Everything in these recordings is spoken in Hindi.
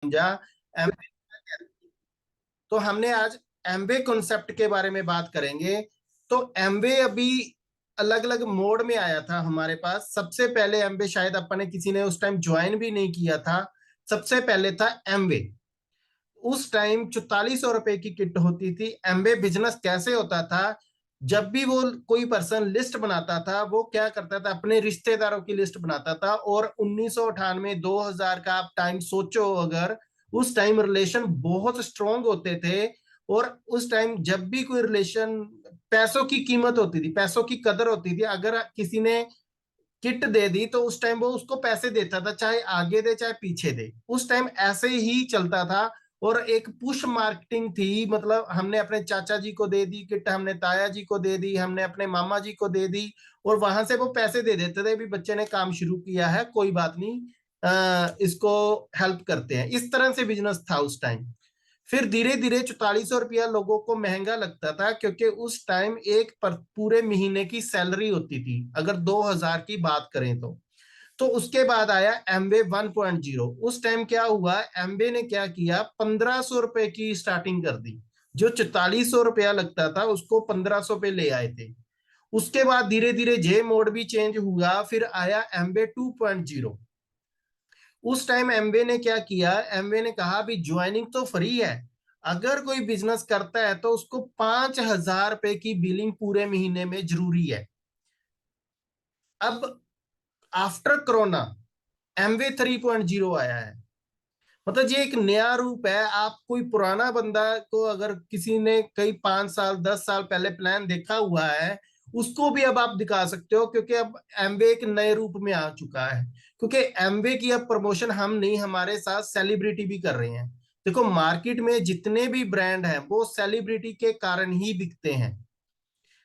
समझा एमबे। तो हमने आज एमबे कॉन्सेप्ट के बारे में बात करेंगे। तो एमबे अभी अलग अलग मोड में आया था हमारे पास। सबसे पहले एमबे शायद अपन ने किसी ने उस टाइम ज्वाइन भी नहीं किया था। सबसे पहले था एमबे। उस टाइम 4400 रुपए की किट होती थी। एमबे बिजनेस कैसे होता था, जब भी वो कोई पर्सन लिस्ट बनाता था वो क्या करता था, अपने रिश्तेदारों की लिस्ट बनाता था। और 1998 2000 का आप टाइम सोचो, अगर उस टाइम रिलेशन बहुत स्ट्रांग होते थे। और उस टाइम जब भी कोई रिलेशन, पैसों की कीमत होती थी, पैसों की कदर होती थी। अगर किसी ने किट दे दी तो उस टाइम वो उसको पैसे देता था, चाहे आगे दे चाहे पीछे दे। उस टाइम ऐसे ही चलता था। और एक पुश मार्केटिंग थी, मतलब हमने अपने चाचा जी को दे दी किट, हमने ताया जी को दे दी, हमने अपने मामा जी को दे दी। और वहां से वो पैसे दे देते थे, भी बच्चे ने काम शुरू किया है, कोई बात नहीं, इसको हेल्प करते हैं। इस तरह से बिजनेस था उस टाइम। फिर धीरे धीरे 4400 रुपया लोगों को महंगा लगता था, क्योंकि उस टाइम एक पूरे महीने की सैलरी होती थी, अगर 2000 की बात करें तो उसके बाद आया एमवे 1.0। उस टाइम क्या हुआ, एमवे ने क्या किया, 1500 रुपए की स्टार्टिंग कर दी। जो 4400 रुपया लगता था उसको 1500 पे ले आए थे। उसके बाद धीरे धीरे जे मोड भी चेंज हुआ, फिर आया एमवे 2.0। उस टाइम एमवे ने क्या किया, एमवे ने कहा भी ज्वाइनिंग तो फ्री है, अगर कोई बिजनेस करता है तो उसको 5000 रुपए की बिलिंग पूरे महीने में जरूरी है। अब आफ्टर कोरोना एमवे 3.0 आया है। मतलब ये एक नया रूप है। आप कोई पुराना बंदा को, अगर किसी ने कई 5 साल 10 साल पहले प्लान देखा हुआ है, उसको भी अब आप दिखा सकते हो, क्योंकि अब एमवे एक नए रूप में आ चुका है। क्योंकि एमवे की अब प्रमोशन हम नहीं, हमारे साथ सेलिब्रिटी भी कर रहे हैं। देखो, मार्केट में जितने भी ब्रांड हैं वो सेलिब्रिटी के कारण ही बिकते हैं।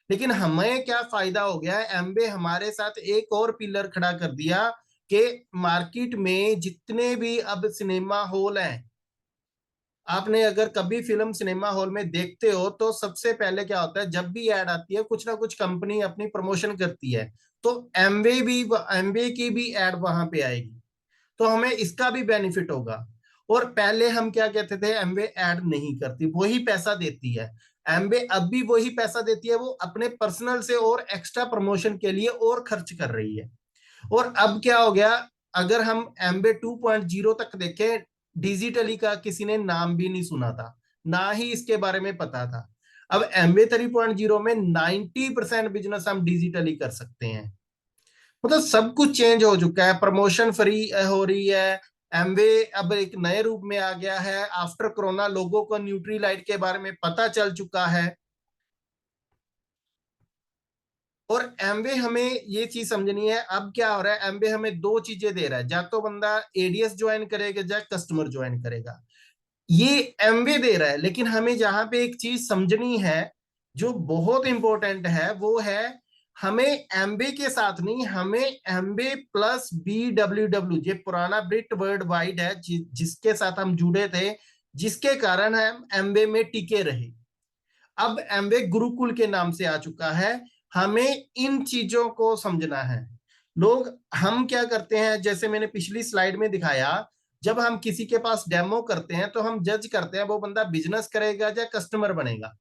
लेकिन हमें क्या फायदा हो गया है, एमबे हमारे साथ एक और पिलर खड़ा कर दिया कि मार्केट में जितने भी अब सिनेमा हॉल हैं, आपने अगर कभी फिल्म सिनेमा हॉल में देखते हो तो सबसे पहले क्या होता है, जब भी ऐड आती है कुछ ना कुछ कंपनी अपनी प्रमोशन करती है। तो एमवे की भी ऐड वहां पे आएगी, तो हमें इसका भी बेनिफिट होगा। और पहले हम क्या कहते थे, एमवे ऐड नहीं करती, वही पैसा देती है। एमवे अब भी वही पैसा देती है, वो अपने पर्सनल से और एक्स्ट्रा प्रमोशन के लिए और खर्च कर रही है। और अब क्या हो गया, अगर हम एमबे 2.0 तक देखें, डिजिटली का किसी ने नाम भी नहीं सुना था, ना ही इसके बारे में पता था। अब एमबे 3.0 में 90% बिजनेस हम डिजिटली कर सकते हैं। मतलब सब कुछ चेंज हो चुका है, प्रमोशन फ्री हो रही है। एमवे अब एक नए रूप में आ गया है। आफ्टर कोरोना लोगों को न्यूट्रीलाइट के बारे में पता चल चुका है। और एमवे हमें ये चीज समझनी है, अब क्या हो रहा है, एमवे हमें दो चीजें दे रहा है, या तो बंदा एडीएस ज्वाइन करेगा या कस्टमर ज्वाइन करेगा। ये एमवे दे रहा है। लेकिन हमें जहां पे एक चीज समझनी है जो बहुत इंपॉर्टेंट है, वो है हमें एमबे के साथ नहीं, हमें एमबे प्लस BWW, ये पुराना ब्रिट वर्ल्ड वाइड है, जिसके साथ हम जुड़े थे, जिसके कारण हम एमबे में टिके रहे। अब एमवे गुरुकुल के नाम से आ चुका है। हमें इन चीजों को समझना है। लोग, हम क्या करते हैं, जैसे मैंने पिछली स्लाइड में दिखाया, जब हम किसी के पास डेमो करते हैं तो हम जज करते हैं वो बंदा बिजनेस करेगा या कस्टमर बनेगा।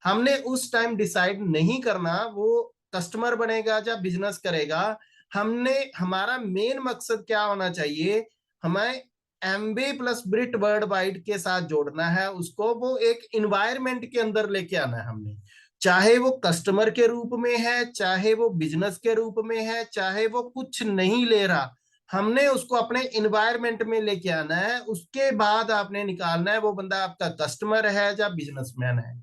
हमने उस टाइम डिसाइड नहीं करना वो कस्टमर बनेगा या बिजनेस करेगा। हमने, हमारा मेन मकसद क्या होना चाहिए, हमें एमबे प्लस ब्रिट वर्ल्ड वाइड के साथ जोड़ना है उसको, वो एक इन्वायरमेंट के अंदर लेके आना है हमने। चाहे वो कस्टमर के रूप में है, चाहे वो बिजनेस के रूप में है, चाहे वो कुछ नहीं ले रहा, हमने उसको अपने इन्वायरमेंट में लेके आना है। उसके बाद आपने निकालना है वो बंदा आपका कस्टमर है या बिजनेसमैन है।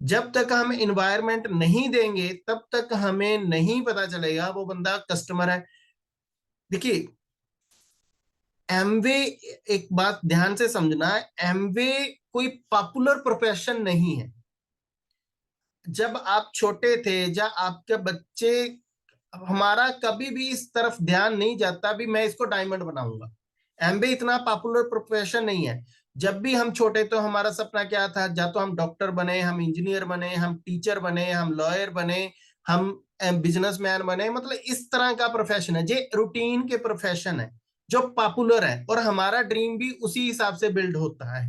जब तक हम इन्वायरमेंट नहीं देंगे तब तक हमें नहीं पता चलेगा वो बंदा कस्टमर है। देखिए, एमवे, एक बात ध्यान से समझना, एमवे कोई पॉपुलर प्रोफेशन नहीं है। जब आप छोटे थे या आपके बच्चे, हमारा कभी भी इस तरफ ध्यान नहीं जाता भी मैं इसको डायमंड बनाऊंगा। एमबे इतना पॉपुलर प्रोफेशन नहीं है। जब भी हम छोटे तो हमारा सपना क्या था, या तो हम डॉक्टर बने, हम इंजीनियर बने, हम टीचर बने, हम लॉयर बने, हम बिजनेसमैन बने। मतलब इस तरह का प्रोफेशन है, ये रूटीन के प्रोफेशन है। जो पॉपुलर है, और हमारा ड्रीम भी उसी हिसाब से बिल्ड होता है।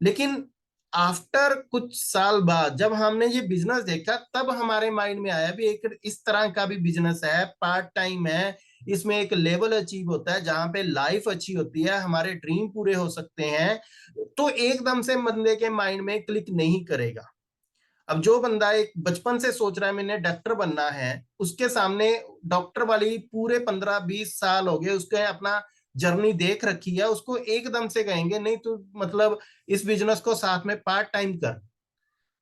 लेकिन आफ्टर कुछ साल बाद जब हमने ये बिजनेस देखा, तब हमारे माइंड में आया भी एक इस तरह का भी बिजनेस है, पार्ट टाइम है, इसमें एक लेवल अचीव होता है जहां पे लाइफ अच्छी होती है, हमारे ड्रीम पूरे हो सकते हैं। तो एकदम से बंदे के माइंड में क्लिक नहीं करेगा। अब जो बंदा एक बचपन से सोच रहा है मैंने डॉक्टर बनना है, उसके सामने डॉक्टर वाली पूरे 15-20 साल हो गए, उसके अपना जर्नी देख रखी है, उसको एकदम से कहेंगे नहीं तो मतलब इस बिजनेस को साथ में पार्ट टाइम कर,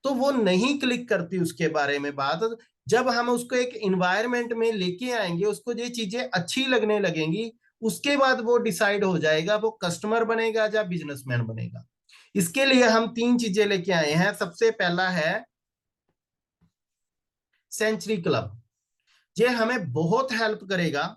तो वो नहीं क्लिक करती उसके बारे में बात। जब हम उसको एक इन्वायरमेंट में लेके आएंगे, उसको ये चीजें अच्छी लगने लगेंगी, उसके बाद वो डिसाइड हो जाएगा वो कस्टमर बनेगा या बिजनेसमैन बनेगा। इसके लिए हम 3 चीजें लेके आए हैं। सबसे पहला है सेंचुरी क्लब। ये हमें बहुत हेल्प करेगा,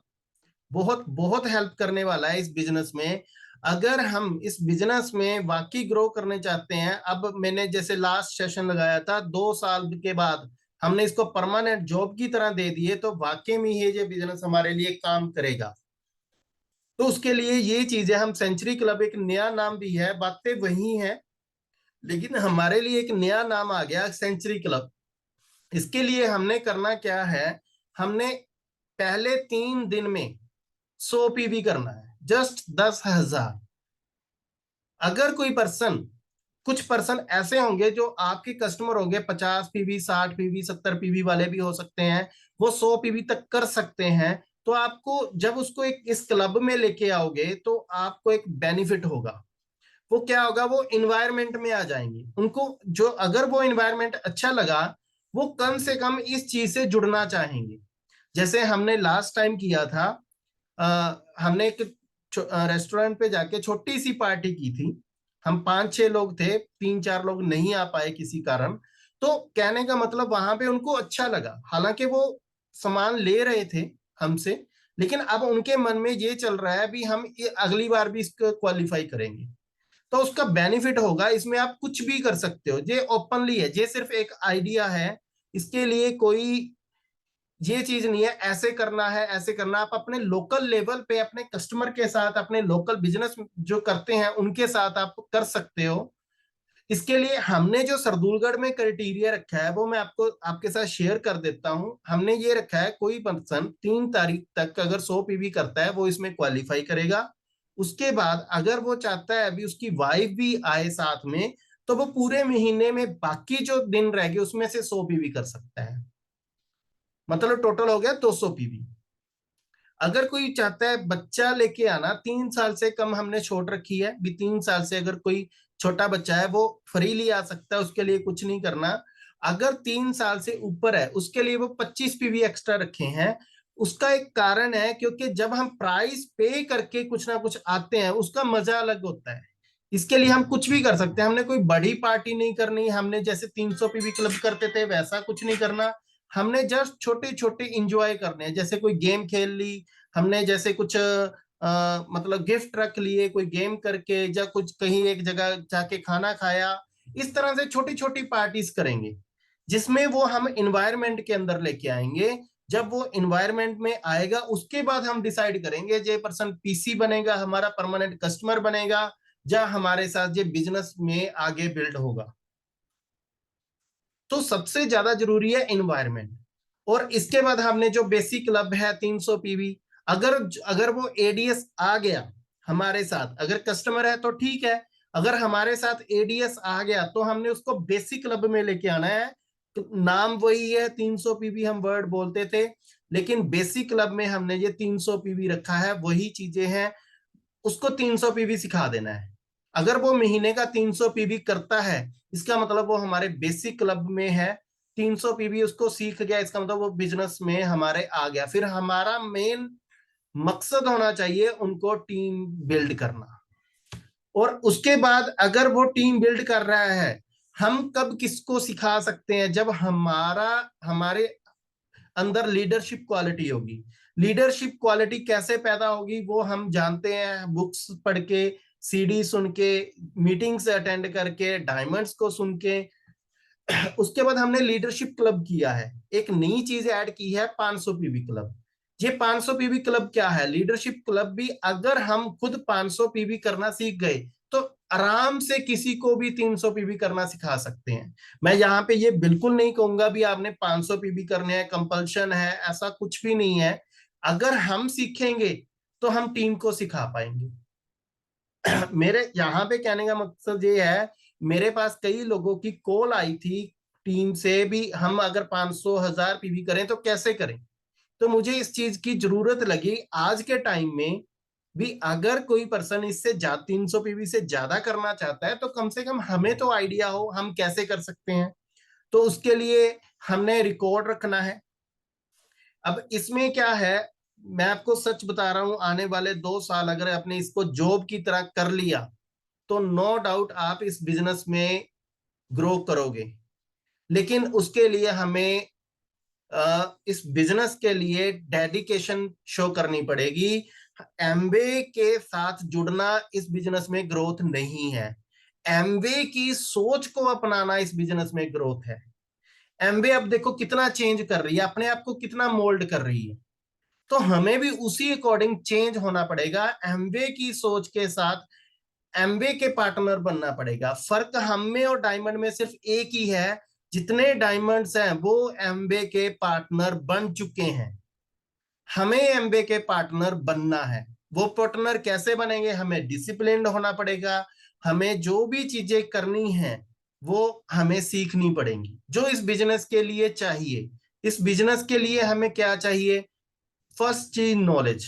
बहुत बहुत हेल्प करने वाला है इस बिजनेस में। अगर हम इस बिजनेस में वाकई ग्रो करने चाहते हैं, अब मैंने जैसे लास्ट सेशन लगाया था 2 साल के बाद हमने इसको परमानेंट जॉब की तरह दे दिए, तो वाकई में ये बिजनेस हमारे लिए काम करेगा। तो उसके लिए ये चीजें, हम सेंचुरी क्लब एक नया नाम भी है, बातें वही हैं, लेकिन हमारे लिए एक नया नाम आ गया सेंचुरी क्लब। इसके लिए हमने करना क्या है, हमने पहले 3 दिन में 100 पीवी करना है, जस्ट 10,000। अगर कोई पर्सन, कुछ पर्सन ऐसे होंगे जो आपके कस्टमर होंगे, 50 पीवी, 60 पीवी, 70 पीवी वाले भी हो सकते हैं, वो 100 पीवी तक कर सकते हैं। तो आपको जब उसको एक इस क्लब में लेके आओगे तो आपको एक बेनिफिट होगा। वो क्या होगा, वो इन्वायरमेंट में आ जाएंगे, उनको जो अगर वो इन्वायरमेंट अच्छा लगा, वो कम से कम इस चीज से जुड़ना चाहेंगे। जैसे हमने लास्ट टाइम किया था, हमने एक रेस्टोरेंट पे जाके छोटी सी पार्टी की थी। हम 5-6 लोग थे, 3-4 लोग नहीं आ पाए किसी कारण। तो कहने का मतलब वहां पे उनको अच्छा लगा, हालांकि वो सामान ले रहे थे हमसे, लेकिन अब उनके मन में ये चल रहा है भी हम ये अगली बार भी इसको क्वालिफाई करेंगे। तो उसका बेनिफिट होगा, इसमें आप कुछ भी कर सकते हो, ये ओपनली है, ये सिर्फ एक आइडिया है। इसके लिए कोई ये चीज नहीं है ऐसे करना है ऐसे करना, आप अपने लोकल लेवल पे अपने कस्टमर के साथ, अपने लोकल बिजनेस जो करते हैं उनके साथ आप कर सकते हो। इसके लिए हमने जो सरदूलगढ़ में क्राइटेरिया रखा है वो मैं आपको आपके साथ शेयर कर देता हूं। हमने ये रखा है, कोई पर्सन 3 तारीख तक अगर 100 पीवी करता है वो इसमें क्वालिफाई करेगा। उसके बाद अगर वो चाहता है अभी उसकी वाइफ भी आए साथ में, तो वो पूरे महीने में बाकी जो दिन रह गए उसमें से 100 पीवी कर सकता है। मतलब टोटल हो गया 200 पीवी। अगर कोई चाहता है बच्चा लेके आना, 3 साल से कम हमने छोड़ रखी है भी, 3 साल से अगर कोई छोटा बच्चा है वो फ्रीली आ सकता है, उसके लिए कुछ नहीं करना। अगर 3 साल से ऊपर है उसके लिए वो 25 पीवी एक्स्ट्रा रखे हैं। उसका एक कारण है, क्योंकि जब हम प्राइस पे करके कुछ ना कुछ आते हैं उसका मजा अलग होता है। इसके लिए हम कुछ भी कर सकते हैं, हमने कोई बड़ी पार्टी नहीं करनी, हमने जैसे 300 पीवी क्लब करते थे वैसा कुछ नहीं करना। हमने जस्ट छोटे छोटे इंजॉय करने हैं, जैसे कोई गेम खेल ली हमने, जैसे कुछ मतलब गिफ्ट रख लिए कोई गेम करके, या कुछ कहीं एक जगह जाके खाना खाया। इस तरह से छोटी छोटी पार्टीज करेंगे जिसमें वो हम इन्वायरमेंट के अंदर लेके आएंगे। जब वो इन्वायरमेंट में आएगा उसके बाद हम डिसाइड करेंगे ये पर्सन पीसी बनेगा, हमारा परमानेंट कस्टमर बनेगा, या हमारे साथ ये बिजनेस में आगे बिल्ड होगा। तो सबसे ज्यादा जरूरी है इन्वायरमेंट। और इसके बाद हमने जो बेसिक क्लब है 300 पीवी, अगर अगर वो एडीएस आ गया हमारे साथ, अगर कस्टमर है तो ठीक है, अगर हमारे साथ एडीएस आ गया तो हमने उसको बेसिक क्लब में लेके आना है। तो नाम वही है, 300 पीवी हम वर्ड बोलते थे, लेकिन बेसिक क्लब में हमने ये 300 पीवी रखा है, वही चीजें हैं। उसको 300 पीवी सिखा देना है। अगर वो महीने का 300 पीवी करता है, इसका मतलब वो हमारे बेसिक क्लब में है। 300 पीवी उसको सीख गया, इसका मतलब वो बिजनेस में हमारे आ गया। फिर हमारा मेन मकसद होना चाहिए उनको टीम बिल्ड करना। और उसके बाद अगर वो टीम बिल्ड कर रहा है, हम कब किसको सिखा सकते हैं, जब हमारे अंदर लीडरशिप क्वालिटी होगी। लीडरशिप क्वालिटी कैसे पैदा होगी वो हम जानते हैं, बुक्स पढ़ के, सीडी सुन के, मीटिंग्स अटेंड करके, डायमंड्स को सुन के। उसके बाद हमने लीडरशिप क्लब किया है, एक नई चीज ऐड की है 500 पीवी क्लब। ये 500 पीवी क्लब क्या है? लीडरशिप क्लब भी अगर हम खुद 500 पीवी करना सीख गए तो आराम से किसी को भी 300 पीवी करना सिखा सकते हैं। मैं यहाँ पे ये बिल्कुल नहीं कहूंगा भी आपने 500 पीवी करने हैं, कंपल्शन है, ऐसा कुछ भी नहीं है। अगर हम सीखेंगे तो हम टीम को सिखा पाएंगे। मेरे यहाँ पे कहने का मकसद ये है, मेरे पास कई लोगों की कॉल आई थी टीम से भी, हम अगर 500 1000 पीवी करें तो कैसे करें। तो मुझे इस चीज की जरूरत लगी आज के टाइम में भी, अगर कोई पर्सन इससे 300 पीवी से ज्यादा करना चाहता है तो कम से कम हमें तो आइडिया हो हम कैसे कर सकते हैं। तो उसके लिए हमने रिकॉर्ड रखना है। अब इसमें क्या है, मैं आपको सच बता रहा हूं, आने वाले 2 साल अगर आपने इसको जॉब की तरह कर लिया तो नो डाउट आप इस बिजनेस में ग्रो करोगे। लेकिन उसके लिए हमें इस बिजनेस के लिए डेडिकेशन शो करनी पड़ेगी। एमवे के साथ जुड़ना इस बिजनेस में ग्रोथ नहीं है, एमवे की सोच को अपनाना इस बिजनेस में ग्रोथ है। एमवे अब देखो कितना चेंज कर रही है, अपने आप को कितना मोल्ड कर रही है, तो हमें भी उसी अकॉर्डिंग चेंज होना पड़ेगा। एमवे की सोच के साथ एमवे के पार्टनर बनना पड़ेगा। फर्क हम में और डायमंड में सिर्फ एक ही है, जितने डायमंड्स हैं वो एमवे के पार्टनर बन चुके हैं, हमें एमबे के पार्टनर बनना है। वो पार्टनर कैसे बनेंगे? हमें डिसिप्लिन्ड होना पड़ेगा, हमें जो भी चीजें करनी है वो हमें सीखनी पड़ेंगी जो इस बिजनेस के लिए चाहिए। इस बिजनेस के लिए हमें क्या चाहिए? फर्स्ट चीज नॉलेज।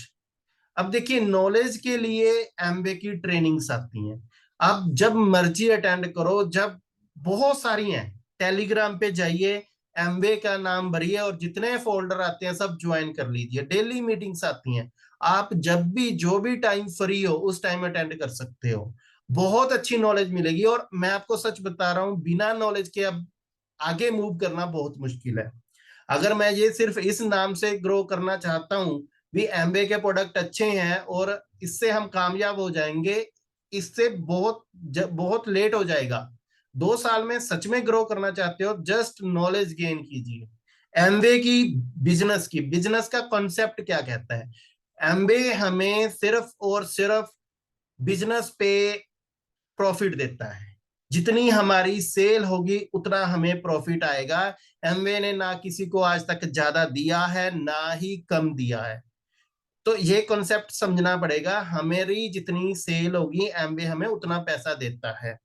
अब देखिए नॉलेज के लिए एमबे की ट्रेनिंग्स आती हैं, आप जब मर्जी अटेंड करो, जब बहुत सारी हैं, टेलीग्राम पे जाइए, एमबे का नाम भरिए और जितने फोल्डर आते हैं सब ज्वाइन कर लीजिए। डेली मीटिंग्स आती हैं, आप जब भी जो भी टाइम फ्री हो उस टाइम अटेंड कर सकते हो, बहुत अच्छी नॉलेज मिलेगी। और मैं आपको सच बता रहा हूँ, बिना नॉलेज के अब आगे मूव करना बहुत मुश्किल है। अगर मैं ये सिर्फ इस नाम से ग्रो करना चाहता हूँ भी एमबे के प्रोडक्ट अच्छे हैं और इससे हम कामयाब हो जाएंगे, इससे बहुत लेट हो जाएगा। 2 साल में सच में ग्रो करना चाहते हो, जस्ट नॉलेज गेन कीजिए एमबे की। बिजनेस का कॉन्सेप्ट क्या कहता है? एमबे हमें सिर्फ और सिर्फ बिजनेस पे प्रॉफिट देता है, जितनी हमारी सेल होगी उतना हमें प्रॉफिट आएगा। एमवे ने ना किसी को आज तक ज्यादा दिया है ना ही कम दिया है। तो ये कॉन्सेप्ट समझना पड़ेगा, हमारी जितनी सेल होगी एमवे हमें उतना पैसा देता है।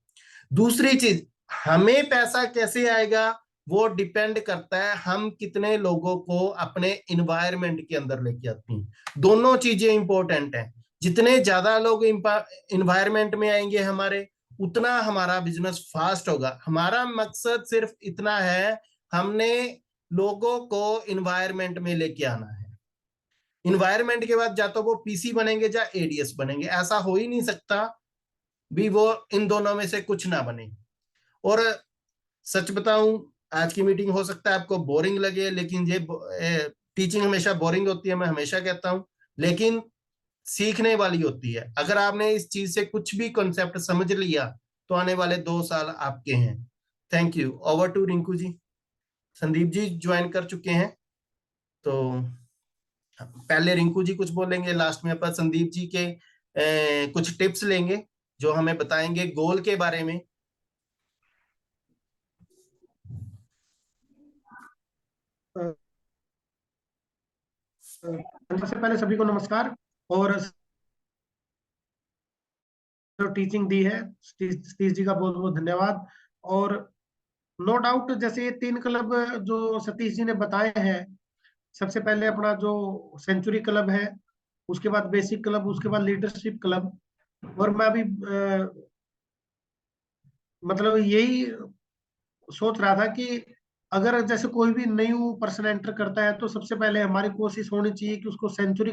दूसरी चीज, हमें पैसा कैसे आएगा वो डिपेंड करता है हम कितने लोगों को अपने इन्वायरमेंट के अंदर लेके आते हैं। दोनों चीजें इंपॉर्टेंट हैं। जितने ज्यादा लोग इन्वायरमेंट में आएंगे हमारे, उतना हमारा बिजनेस फास्ट होगा। हमारा मकसद सिर्फ इतना है, हमने लोगों को इन्वायरमेंट में लेके आना है। इन्वायरमेंट के बाद या तो वो पीसी बनेंगे या एडीएस बनेंगे, ऐसा हो ही नहीं सकता भी वो इन दोनों में से कुछ ना बने। और सच बताऊं, आज की मीटिंग हो सकता है आपको बोरिंग लगे, लेकिन ये टीचिंग हमेशा बोरिंग होती है, मैं हमेशा कहता हूं, लेकिन सीखने वाली होती है। अगर आपने इस चीज से कुछ भी कॉन्सेप्ट समझ लिया तो आने वाले 2 साल आपके हैं। Thank you. Over to Rinku ji. Sandeep ji join कर चुके हैं, तो पहले रिंकू जी कुछ बोलेंगे, लास्ट में अपन संदीप जी के कुछ टिप्स लेंगे जो हमें बताएंगे गोल के बारे में। सबसे पहले सभी को नमस्कार। और जो टीचिंग दी है सतीश जी का बहुत बहुत धन्यवाद। और नो डाउट जैसे ये 3 क्लब जो सतीश जी ने बताए हैं, सबसे पहले अपना जो सेंचुरी क्लब है, उसके बाद बेसिक क्लब, उसके बाद लीडरशिप क्लब। और मैं अभी मतलब यही सोच रहा था कि अगर जैसे कोई भी न्यू पर्सन एंटर करता है तो सबसे पहले हमारी कोशिश होनी चाहिए कि उसको सेंचुरी